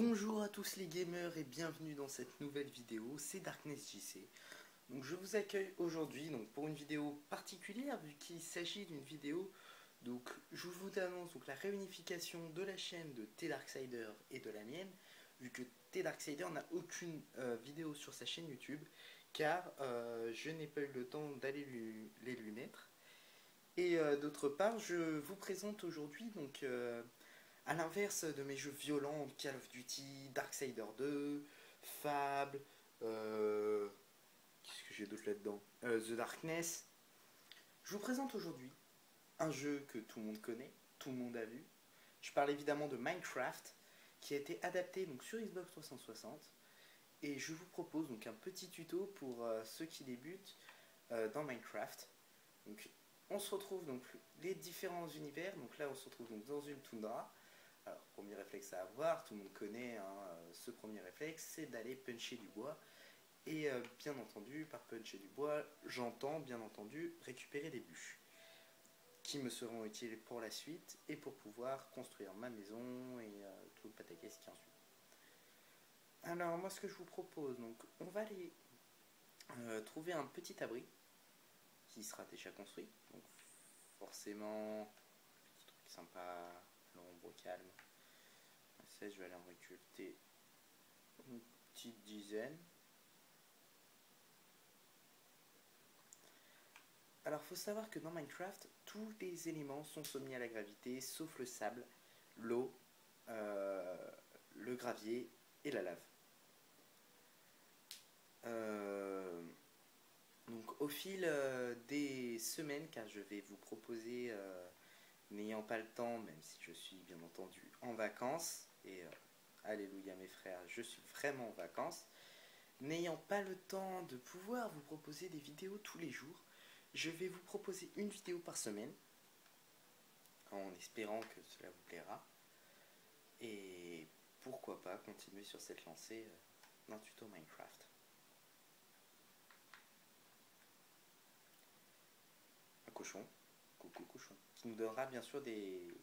Bonjour à tous les gamers et bienvenue dans cette nouvelle vidéo, c'est Darkness JC. Donc je vous accueille aujourd'hui pour une vidéo particulière vu qu'il s'agit d'une vidéo. Donc je vous annonce la réunification de la chaîne de T-Darksider et de la mienne, vu que T-Darksider n'a aucune vidéo sur sa chaîne YouTube car je n'ai pas eu le temps d'aller les lui mettre. Et d'autre part, je vous présente aujourd'hui à l'inverse de mes jeux violents, Call of Duty, Darksider 2, Fable, qu'est-ce que j'ai d'autre là-dedans, The Darkness, je vous présente aujourd'hui un jeu que tout le monde connaît, tout le monde a vu. Je parle évidemment de Minecraft, qui a été adapté sur Xbox 360. Et je vous propose un petit tuto pour ceux qui débutent dans Minecraft. Donc, on se retrouve les différents univers. Donc là, on se retrouve dans une toundra. Alors, premier réflexe à avoir, tout le monde connaît ce premier réflexe, c'est d'aller puncher du bois. Et bien entendu, par puncher du bois, j'entends bien entendu récupérer des bûches qui me seront utiles pour la suite et pour pouvoir construire ma maison et tout le pataquès qui en suit. Alors, moi, ce que je vous propose, on va aller trouver un petit abri qui sera déjà construit. Donc, forcément, petit truc sympa, l'ombre, calme. Ça, je vais aller en récolter une petite dizaine. Alors, il faut savoir que dans Minecraft, tous les éléments sont soumis à la gravité, sauf le sable, l'eau, le gravier et la lave. Donc, au fil des semaines, car je vais vous proposer, n'ayant pas le temps, même si je suis bien entendu en vacances, et alléluia mes frères, je suis vraiment en vacances, n'ayant pas le temps de pouvoir vous proposer des vidéos tous les jours, je vais vous proposer une vidéo par semaine, en espérant que cela vous plaira, et pourquoi pas continuer sur cette lancée d'un tuto Minecraft. Un cochon, coucou cochon, qui nous donnera bien sûr des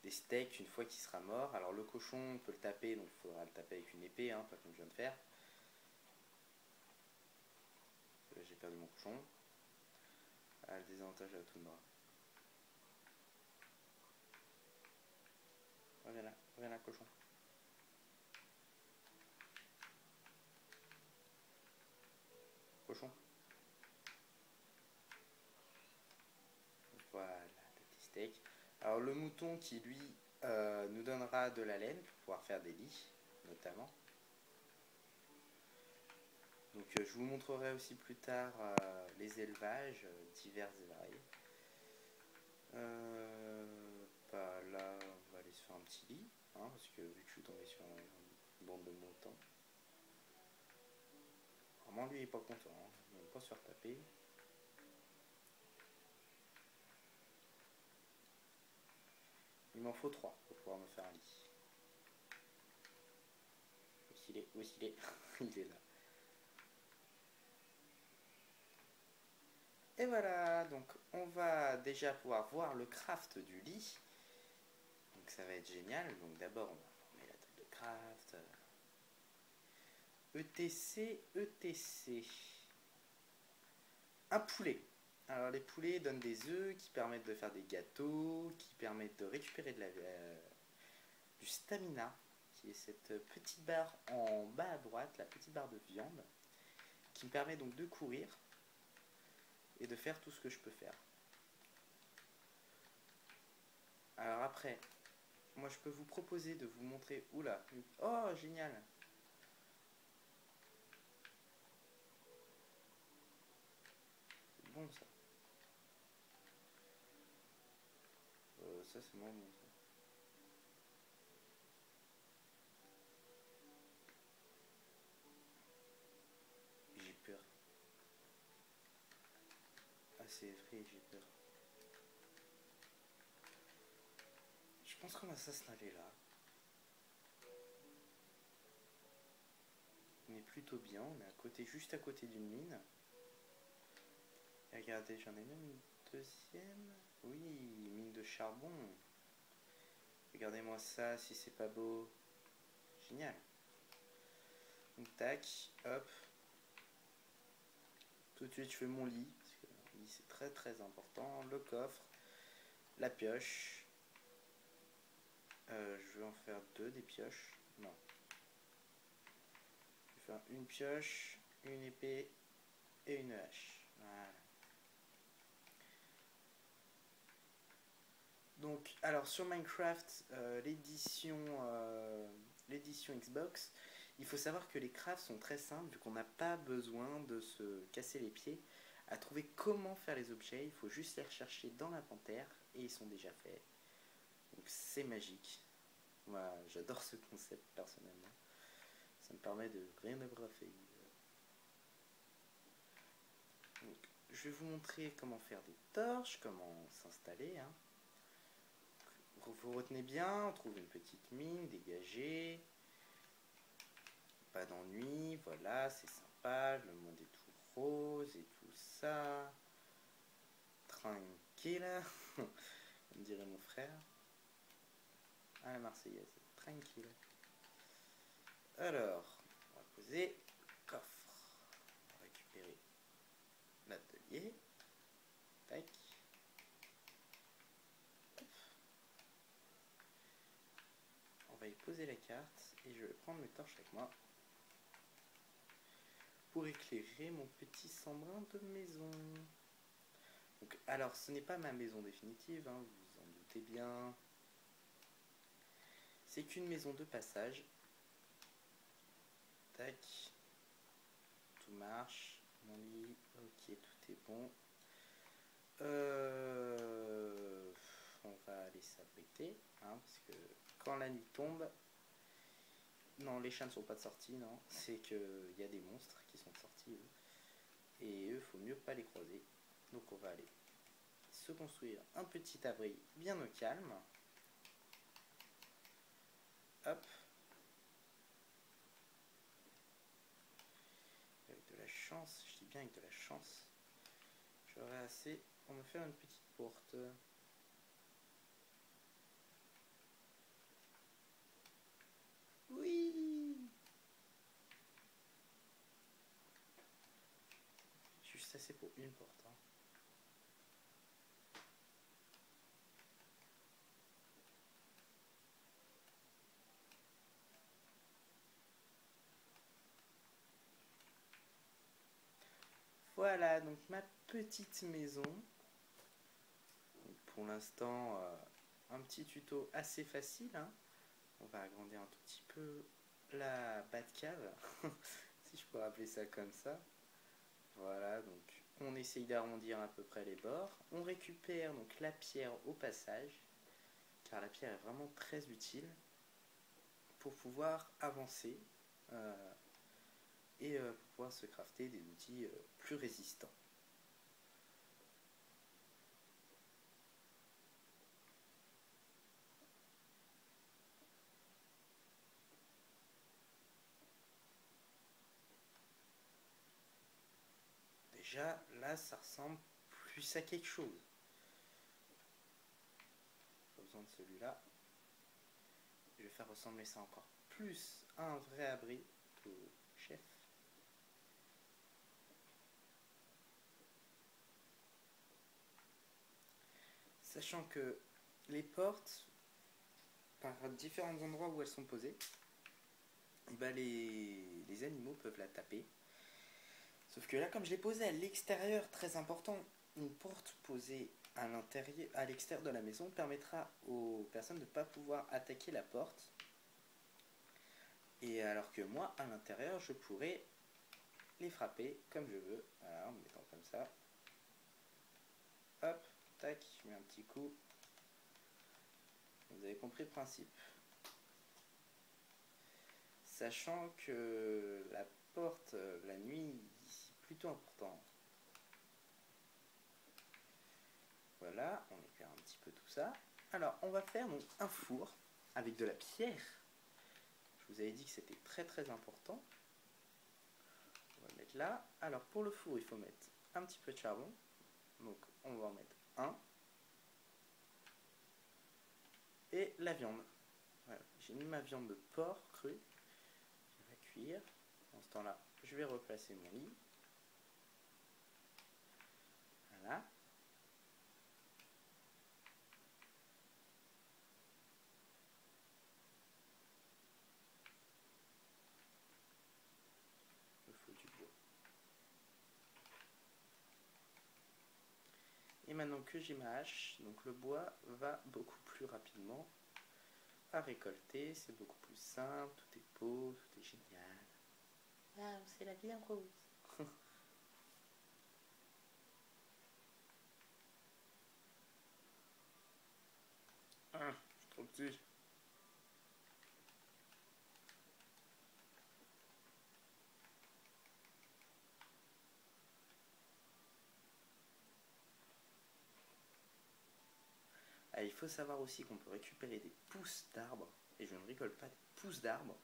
steaks une fois qu'il sera mort. Alors le cochon, on peut le taper, donc il faudra le taper avec une épée, pas comme je viens de faire. Là, j'ai perdu mon cochon. Ah, le désavantage de la toundra. Reviens là, cochon. Cochon. Voilà, le petit steak. Alors le mouton qui lui nous donnera de la laine pour pouvoir faire des lits, notamment. Donc je vous montrerai aussi plus tard les élevages divers et variés. Là, on va aller se faire un petit lit, parce que vu que je suis tombé sur une bande de moutons. Vraiment, lui, il est pas content, il n'aime pas se faire taper. Il m'en faut 3 pour pouvoir me faire un lit. Où est-ce qu'il est? Où est-ce qu'il est? Il est là. Et voilà, donc on va déjà pouvoir voir le craft du lit. Donc ça va être génial. Donc d'abord on va former la table de craft. ETC, ETC. Un poulet. Alors les poulets donnent des œufs qui permettent de faire des gâteaux, qui permettent de récupérer du stamina, qui est cette petite barre en bas à droite, la petite barre de viande, qui me permet donc de courir et de faire tout ce que je peux faire. Alors après, moi je peux vous proposer de vous montrer... Oula, oh génial! C'est bon ça. Ça c'est moins bon ça. J'ai peur. Ah c'est effrayé, j'ai peur. Je pense qu'on va s'installer là. On est plutôt bien, on est à côté, juste à côté d'une mine. Et regardez, j'en ai même une deuxième. Oui, mine de charbon. Regardez-moi ça, si c'est pas beau. Génial. Donc tac, hop. Tout de suite je fais mon lit, parce que le lit c'est très très important. Le coffre, la pioche. Je vais en faire deux des pioches. Non. Je vais faire une pioche, une épée et une hache. Voilà. Donc, alors sur Minecraft, l'édition Xbox, il faut savoir que les crafts sont très simples, vu qu'on n'a pas besoin de se casser les pieds à trouver comment faire les objets. Il faut juste les rechercher dans l'inventaire et ils sont déjà faits. Donc c'est magique. Moi, j'adore ce concept personnellement. Ça me permet de rien avoir à faire. Donc, je vais vous montrer comment faire des torches, comment s'installer. Hein. Vous retenez bien, on trouve une petite mine dégagée. Pas d'ennui, voilà, c'est sympa, le monde est tout rose et tout ça. Tranquille, comme dirait mon frère. Ah, la Marseillaise, tranquille. Alors, on va poser le coffre. On va récupérer l'atelier. Tac. Hop. On va y poser la carte et je vais prendre mes torches avec moi pour éclairer mon petit semblant de maison. Donc, alors, ce n'est pas ma maison définitive, hein, vous vous en doutez bien. C'est qu'une maison de passage. Tac. Tout marche. Mon lit. Ok, tout est bon. On va aller s'abriter. Hein, parce que quand la nuit tombe... Non, les chiens ne sont pas de sortie, non. C'est qu'il y a des monstres qui sont de sortie, eux. Et eux, il faut mieux pas les croiser. Donc on va aller se construire un petit abri bien au calme. Hop. Avec de la chance, je dis bien avec de la chance, j'aurai assez pour me faire une petite porte. Oui! Juste assez pour une porte. Hein. Voilà, donc ma petite maison. Donc pour l'instant, un petit tuto assez facile. Hein. On va agrandir un tout petit peu la Batcave, si je peux appeler ça comme ça. Voilà, donc on essaye d'arrondir à peu près les bords. On récupère donc la pierre au passage, car la pierre est vraiment très utile pour pouvoir avancer et pour pouvoir se crafter des outils plus résistants. Déjà, là, ça ressemble plus à quelque chose. Pas besoin de celui-là. Je vais faire ressembler ça encore plus à un vrai abri au chef. Sachant que les portes, par différents endroits où elles sont posées, bah les animaux peuvent la taper. Sauf que là, comme je l'ai posée à l'extérieur, très important, une porte posée à l'intérieur, à l'extérieur de la maison permettra aux personnes de ne pas pouvoir attaquer la porte. Et alors que moi, à l'intérieur, je pourrais les frapper comme je veux. Voilà, en me mettant comme ça. Hop, tac, je mets un petit coup. Vous avez compris le principe. Sachant que la porte, la nuit, c'est plutôt important. Voilà, on éclaire un petit peu tout ça. Alors, on va faire donc un four avec de la pierre. Je vous avais dit que c'était très très important. On va le mettre là. Alors, pour le four, il faut mettre un petit peu de charbon. Donc, on va en mettre un. et la viande. Voilà. J'ai mis ma viande de porc crue, qui va cuire. En ce temps-là, je vais replacer mon lit. Voilà. Il faut du bois. Et maintenant que j'ai ma hache, donc le bois va beaucoup plus rapidement à récolter. C'est beaucoup plus simple, tout est beau, tout est génial. Ah, c'est la vie en rose. Ah, je suis trop petit. Ah, il faut savoir aussi qu'on peut récupérer des pousses d'arbres, et je ne rigole pas, des pousses d'arbres,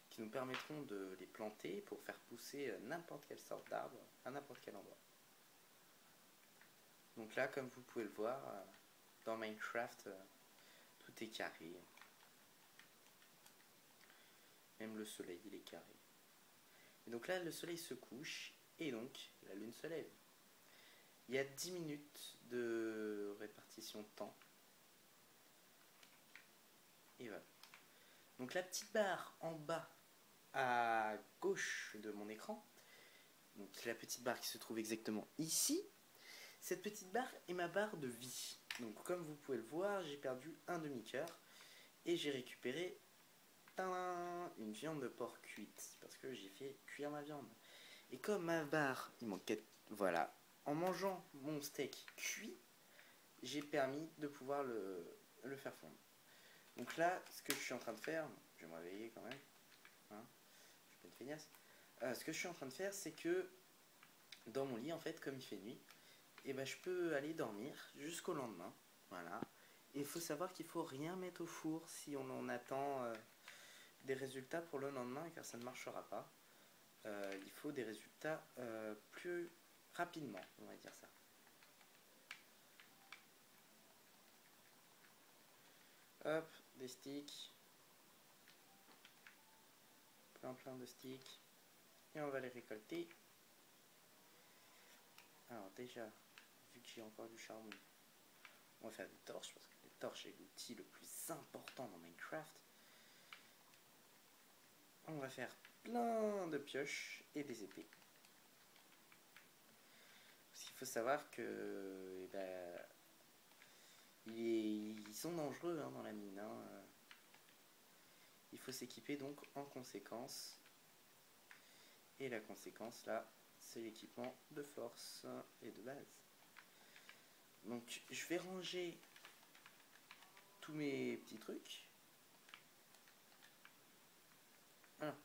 qui nous permettront de les planter pour faire pousser n'importe quelle sorte d'arbre à n'importe quel endroit. Donc là, comme vous pouvez le voir, dans Minecraft, tout est carré. Même le soleil, il est carré. Et donc là, le soleil se couche, et donc la lune se lève. Il y a 10 minutes de répartition de temps. Et voilà. Donc la petite barre en bas à gauche de mon écran, donc la petite barre qui se trouve exactement ici, cette petite barre est ma barre de vie. Donc comme vous pouvez le voir, j'ai perdu un demi-cœur et j'ai récupéré une viande de porc cuite parce que j'ai fait cuire ma viande. Et comme ma barre, il manquait, voilà, en mangeant mon steak cuit, j'ai permis de pouvoir le faire fondre. Donc là, ce que je suis en train de faire, je vais me réveiller quand même, hein, je suis pas une feignasse. Ce que je suis en train de faire, c'est que dans mon lit, en fait, comme il fait nuit, et ben, je peux aller dormir jusqu'au lendemain. Voilà. Et il faut savoir qu'il faut rien mettre au four si on en attend des résultats pour le lendemain, car ça ne marchera pas. Il faut des résultats plus rapidement, on va dire ça. Hop, des sticks. Plein de sticks. Et on va les récolter. Alors déjà, vu que j'ai encore du charbon, on va faire des torches, parce que les torches est l'outil le plus important dans Minecraft. On va faire plein de pioches et des épées. Parce qu'il faut savoir que eh ben, ils sont dangereux hein, dans la mine. Hein. Il faut s'équiper donc en conséquence. Et la conséquence là, c'est l'équipement de force et de base. Donc je vais ranger tous mes petits trucs. Voilà.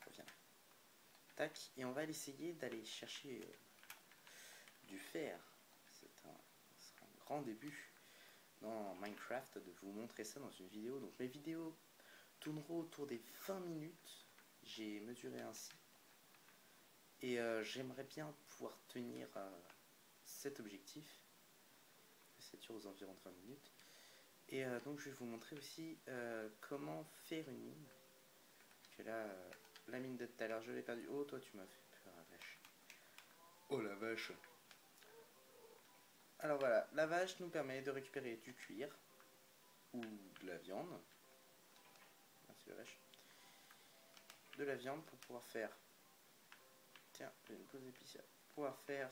Reviens. Tac. Et on va essayer d'aller chercher du fer. Ce sera un grand début dans Minecraft de vous montrer ça dans une vidéo. Donc mes vidéos tourneront autour des 20 minutes. J'ai mesuré ainsi. Et j'aimerais bien pouvoir tenir cet objectif. Ça dure aux environs de 20 minutes. Et donc je vais vous montrer aussi comment faire une mine. Parce que là, la mine de tout à l'heure, je l'ai perdue. Oh, toi tu m'as fait peur, la vache. Oh la vache. Alors voilà, la vache nous permet de récupérer du cuir ou de la viande. Merci la vache. De la viande pour pouvoir faire... Tiens, j'ai une pause épicière. Pour pouvoir faire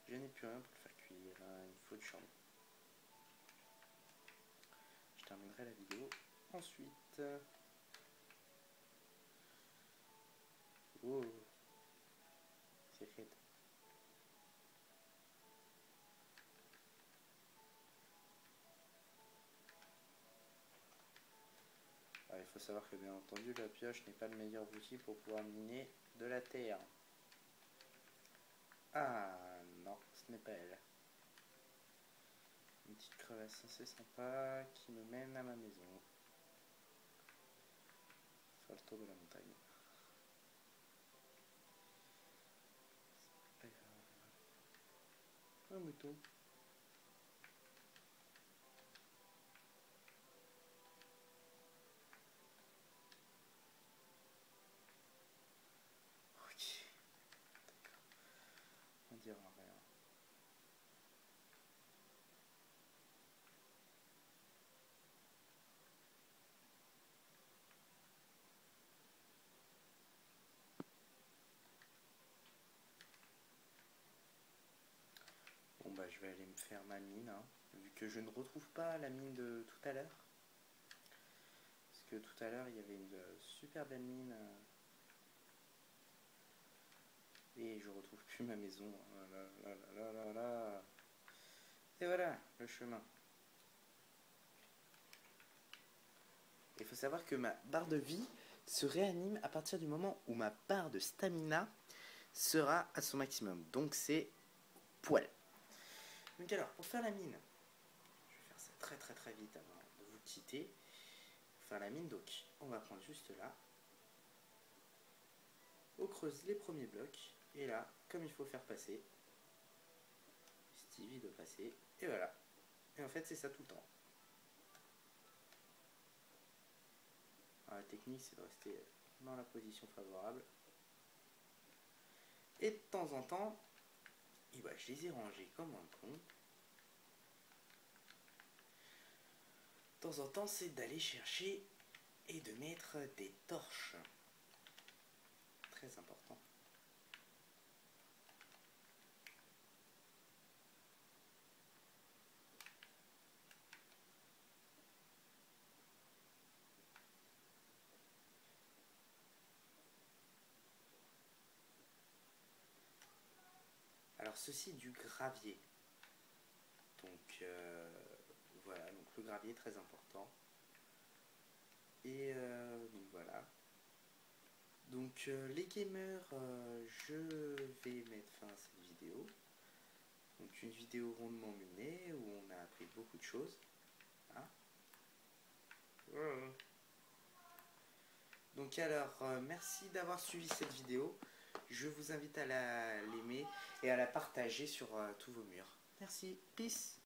Je n'ai plus rien pour le faire cuire. Il me faut du charbon. Je terminerai la vidéo ensuite. Oh, c'est raide. Alors, il faut savoir que bien entendu la pioche n'est pas le meilleur outil pour pouvoir miner de la terre. Ah non, ce n'est pas elle. Une petite crevasse assez sympa qui me mène à ma maison. Faire le tour de la montagne. C'est pas grave. Un mouton. Ok. On dira rien. Bon bah je vais aller me faire ma mine, hein, vu que je ne retrouve pas la mine de tout à l'heure. Parce que tout à l'heure il y avait une super belle mine. Et je retrouve plus ma maison. Oh là là là là là là. Et voilà, le chemin. Il faut savoir que ma barre de vie se réanime à partir du moment où ma barre de stamina sera à son maximum. Donc c'est poil. Donc alors, pour faire la mine, je vais faire ça très très très vite avant de vous quitter. Pour faire la mine, donc on va prendre juste là. On creuse les premiers blocs. Et là, comme il faut faire passer, Stevie doit passer. Et voilà. Et en fait, c'est ça tout le temps. Alors, la technique, c'est de rester dans la position favorable. Et de temps en temps, et bah, je les ai rangés comme un con. De temps en temps, c'est d'aller chercher et de mettre des torches. Très important. Alors ceci est du gravier. Donc voilà, donc le gravier est très important. Et donc voilà. Donc les gamers, je vais mettre fin à cette vidéo. Donc une vidéo rondement menée où on a appris beaucoup de choses. Hein. Donc alors, merci d'avoir suivi cette vidéo. Je vous invite à l'aimer et à la partager sur tous vos murs. Merci, peace.